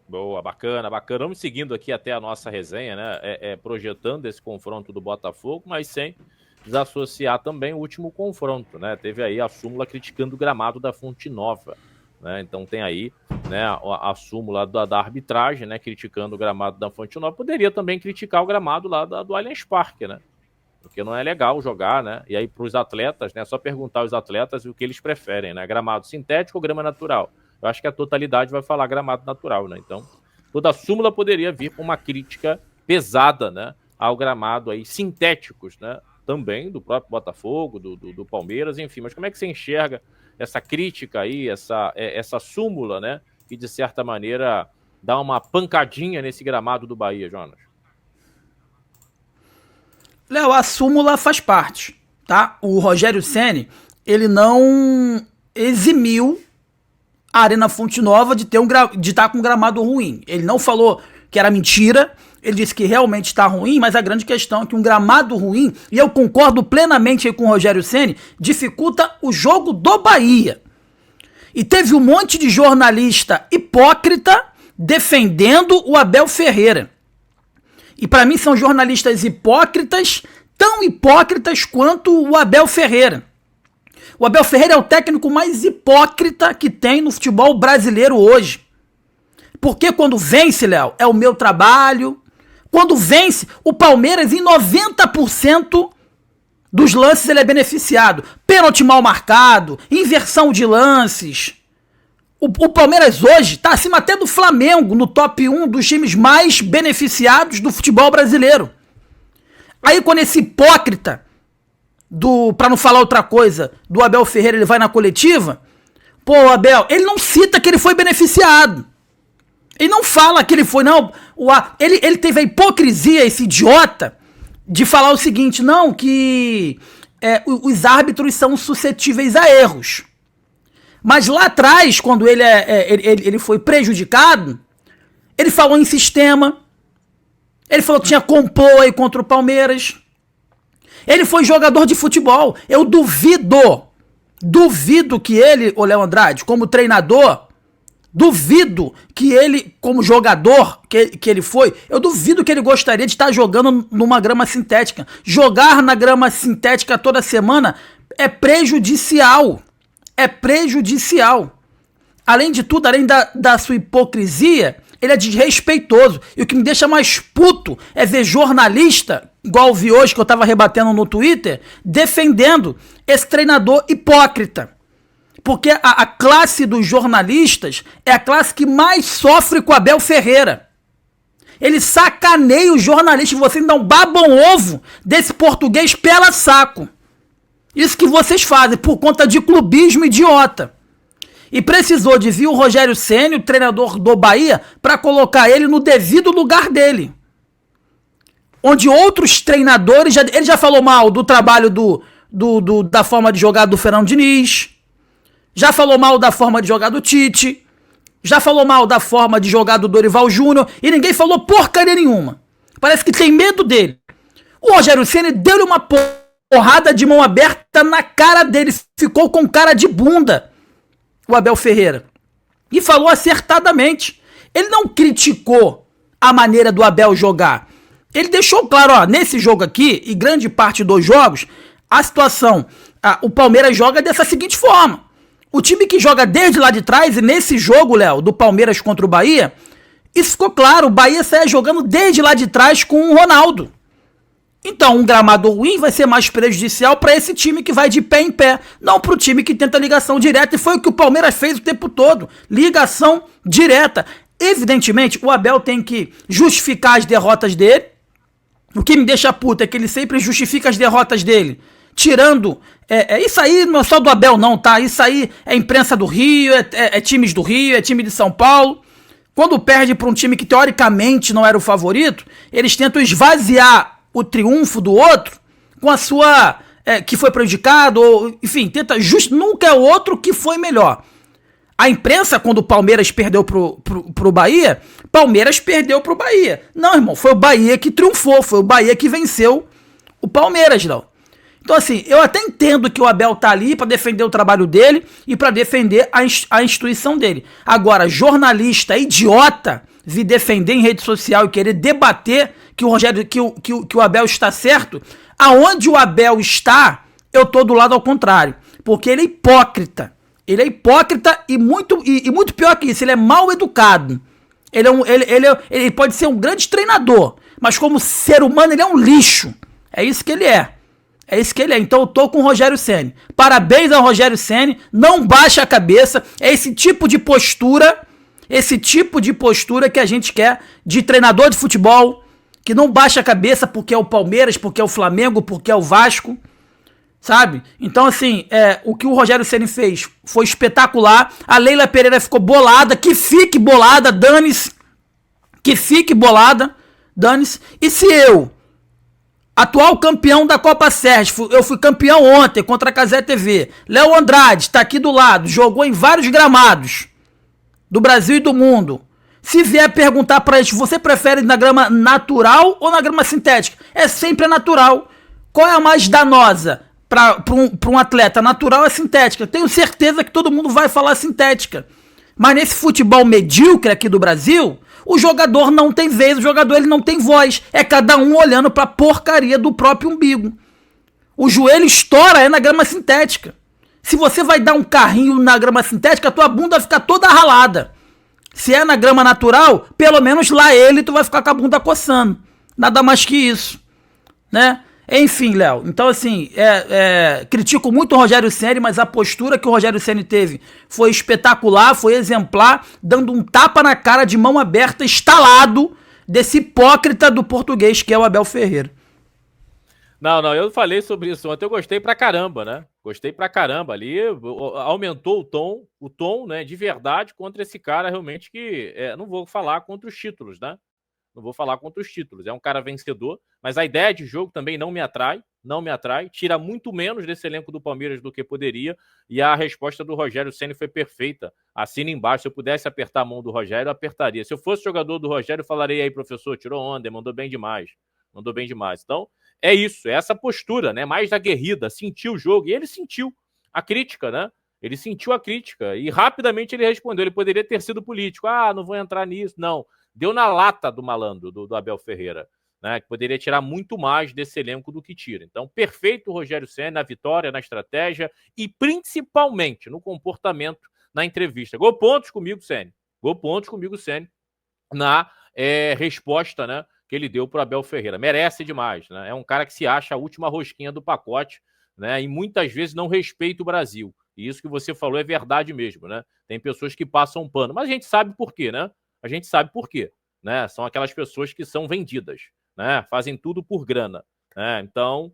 Boa, bacana, bacana. Vamos seguindo aqui até a nossa resenha, né? Projetando esse confronto do Botafogo, mas sem desassociar também o último confronto, né? Teve aí a súmula criticando o gramado da Fonte Nova, né? Então tem aí, né, a súmula da arbitragem, né? Criticando o gramado da Fonte Nova. Poderia também criticar o gramado lá do Allianz Parque, né? Porque não é legal jogar, né? E aí para os atletas, né? Só perguntar aos atletas o que eles preferem, né? Gramado sintético ou grama natural? Eu acho que a totalidade vai falar gramado natural, né? Então, toda a súmula poderia vir com uma crítica pesada, né, ao gramado aí sintéticos, né? Também do próprio Botafogo, do Palmeiras, enfim. Mas como é que você enxerga essa crítica aí, essa súmula, né? Que de certa maneira dá uma pancadinha nesse gramado do Bahia, Jonas? Léo, a súmula faz parte, tá? O Rogério Ceni, ele não eximiu a Arena Fonte Nova de estar com um gramado ruim. Ele não falou que era mentira, ele disse que realmente está ruim, mas a grande questão é que um gramado ruim, e eu concordo plenamente com o Rogério Ceni, dificulta o jogo do Bahia. E teve um monte de jornalista hipócrita defendendo o Abel Ferreira. E para mim são jornalistas hipócritas, tão hipócritas quanto o Abel Ferreira. O Abel Ferreira é o técnico mais hipócrita que tem no futebol brasileiro hoje. Porque quando vence, Léo, é o meu trabalho. Quando vence, o Palmeiras em 90% dos lances ele é beneficiado. Pênalti mal marcado, inversão de lances. O Palmeiras hoje está acima até do Flamengo, no top 1 dos times mais beneficiados do futebol brasileiro. Aí quando esse hipócrita, pra não falar outra coisa, do Abel Ferreira, ele vai na coletiva, pô, o Abel, ele não cita que ele foi beneficiado. Ele não fala que ele foi, não. Ele teve a hipocrisia, esse idiota, de falar o seguinte, não, que os árbitros são suscetíveis a erros. Mas lá atrás, quando ele foi prejudicado, ele falou em sistema, ele falou que tinha complô aí contra o Palmeiras. Ele foi jogador de futebol. Eu duvido que ele, o Léo Andrade, como treinador, duvido que ele, como jogador que ele foi, eu duvido que ele gostaria de estar jogando numa grama sintética. Jogar na grama sintética toda semana é prejudicial. É prejudicial. Além de tudo, além da sua hipocrisia, ele é desrespeitoso. E o que me deixa mais puto é ver jornalista, igual eu vi hoje que eu tava rebatendo no Twitter, defendendo esse treinador hipócrita. Porque a classe dos jornalistas é a classe que mais sofre com Abel Ferreira. Ele sacaneia os jornalistas, vocês não babam ovo desse português pela saco. Isso que vocês fazem por conta de clubismo idiota. E precisou de vir o Rogério Ceni, o treinador do Bahia, para colocar ele no devido lugar dele. Onde outros treinadores, ele já falou mal do trabalho da forma de jogar do Fernando Diniz, já falou mal da forma de jogar do Tite, já falou mal da forma de jogar do Dorival Júnior, e ninguém falou porcaria nenhuma. Parece que tem medo dele. O Rogério Ceni deu-lhe uma porrada de mão aberta na cara dele, ficou com cara de bunda, o Abel Ferreira. E falou acertadamente. Ele não criticou a maneira do Abel jogar. Ele deixou claro, ó, nesse jogo aqui, e grande parte dos jogos, a situação, o Palmeiras joga dessa seguinte forma. O time que joga desde lá de trás, e nesse jogo, Léo, do Palmeiras contra o Bahia, isso ficou claro, o Bahia saia jogando desde lá de trás com o Ronaldo. Então, um gramado ruim vai ser mais prejudicial para esse time que vai de pé em pé, não para o time que tenta ligação direta, e foi o que o Palmeiras fez o tempo todo, ligação direta. Evidentemente, o Abel tem que justificar as derrotas dele. O que me deixa puto é que ele sempre justifica as derrotas dele, tirando... isso aí não é só do Abel não, tá? Isso aí é imprensa do Rio, é times do Rio, é time de São Paulo. Quando perde para um time que teoricamente não era o favorito, eles tentam esvaziar o triunfo do outro com a sua... que foi prejudicado, ou, enfim, nunca é o outro que foi melhor. A imprensa, quando o Palmeiras perdeu pro Bahia, Palmeiras perdeu pro Bahia. Não, irmão, foi o Bahia que triunfou, foi o Bahia que venceu o Palmeiras, não. Então, assim, eu até entendo que o Abel tá ali para defender o trabalho dele e para defender a instituição dele. Agora, jornalista idiota vir defender em rede social e querer debater que o Rogério, que o Abel está certo, aonde o Abel está, eu tô do lado ao contrário. Porque ele é hipócrita. Ele é hipócrita e muito pior que isso, ele é mal educado. Ele pode ser um grande treinador, mas como ser humano ele é um lixo. É isso que ele é. É isso que ele é. Então eu tô com o Rogério Ceni. Parabéns ao Rogério Ceni. Não baixa a cabeça. É esse tipo de postura que a gente quer de treinador de futebol, que não baixa a cabeça porque é o Palmeiras, porque é o Flamengo, porque é o Vasco, sabe? Então, assim, o que o Rogério Ceni fez foi espetacular. A Leila Pereira ficou bolada. Que fique bolada, dane-se. Que fique bolada, dane-se. E se eu, atual campeão da Copa Sérgio, eu fui campeão ontem contra a Cazé TV, Léo Andrade está aqui do lado, jogou em vários gramados do Brasil e do mundo. Se vier perguntar pra gente, você prefere na grama natural ou na grama sintética? É sempre a natural. Qual é a mais danosa pra um atleta? Natural ou sintética? Tenho certeza que todo mundo vai falar sintética. Mas nesse futebol medíocre aqui do Brasil, o jogador não tem vez, o jogador ele não tem voz. É cada um olhando pra porcaria do próprio umbigo. O joelho estoura na grama sintética. Se você vai dar um carrinho na grama sintética, a tua bunda vai ficar toda ralada. Se é na grama natural, pelo menos lá tu vai ficar com a bunda coçando. Nada mais que isso, né? Enfim, Léo, então assim, critico muito o Rogério Ceni, mas a postura que o Rogério Ceni teve foi espetacular, foi exemplar, dando um tapa na cara de mão aberta, estalado, desse hipócrita do português que é o Abel Ferreira. Não, eu falei sobre isso ontem, eu gostei pra caramba, né? Gostei pra caramba ali, aumentou o tom, né, de verdade contra esse cara realmente que, não vou falar contra os títulos, né? Não vou falar contra os títulos, é um cara vencedor, mas a ideia de jogo também não me atrai, tira muito menos desse elenco do Palmeiras do que poderia, e a resposta do Rogério Ceni foi perfeita. Assina embaixo, se eu pudesse apertar a mão do Rogério, eu apertaria. Se eu fosse jogador do Rogério, eu falaria aí, professor, tirou onda, mandou bem demais. Então, é isso, é essa postura, né? Mais aguerrida, sentiu o jogo, e ele sentiu a crítica, né? Ele sentiu a crítica e rapidamente ele respondeu. Ele poderia ter sido político. Não vou entrar nisso. Não. Deu na lata do malandro, do Abel Ferreira, né? Que poderia tirar muito mais desse elenco do que tira. Então, perfeito o Rogério Ceni na vitória, na estratégia e principalmente no comportamento na entrevista. Gol pontos comigo, Ceni. Na resposta, né? Que ele deu para o Abel Ferreira. Merece demais, né? É um cara que se acha a última rosquinha do pacote, né? E muitas vezes não respeita o Brasil. E isso que você falou é verdade mesmo, né? Tem pessoas que passam um pano, mas a gente sabe por quê, né? Né? São aquelas pessoas que são vendidas, né? Fazem tudo por grana, né? Então,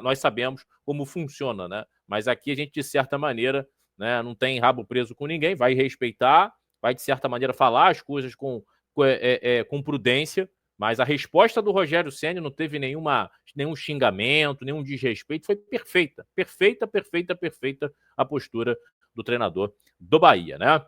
nós sabemos como funciona, né? Mas aqui a gente, de certa maneira, né, não tem rabo preso com ninguém, vai respeitar, vai, de certa maneira, falar as coisas com prudência, mas a resposta do Rogério Ceni não teve nenhum xingamento, nenhum desrespeito, foi perfeita a postura do treinador do Bahia, né?